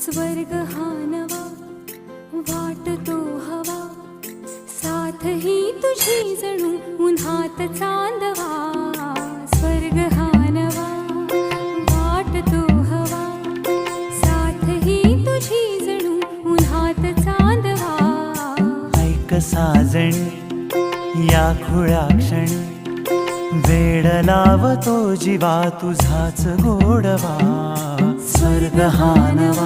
स्वर्ग हा नवा वाटतो हवा, साथ ही तुझी जणू उन्हात चांदवा. स्वर्ग हा नवा वाटतो हवा, साथ ही तुझी जणू उन्हात चांदवा. ऐक साजणी या खुळ्या क्षणी, वेड लावतो जीवा तुझाच गोडवा. स्वर्ग हा नवा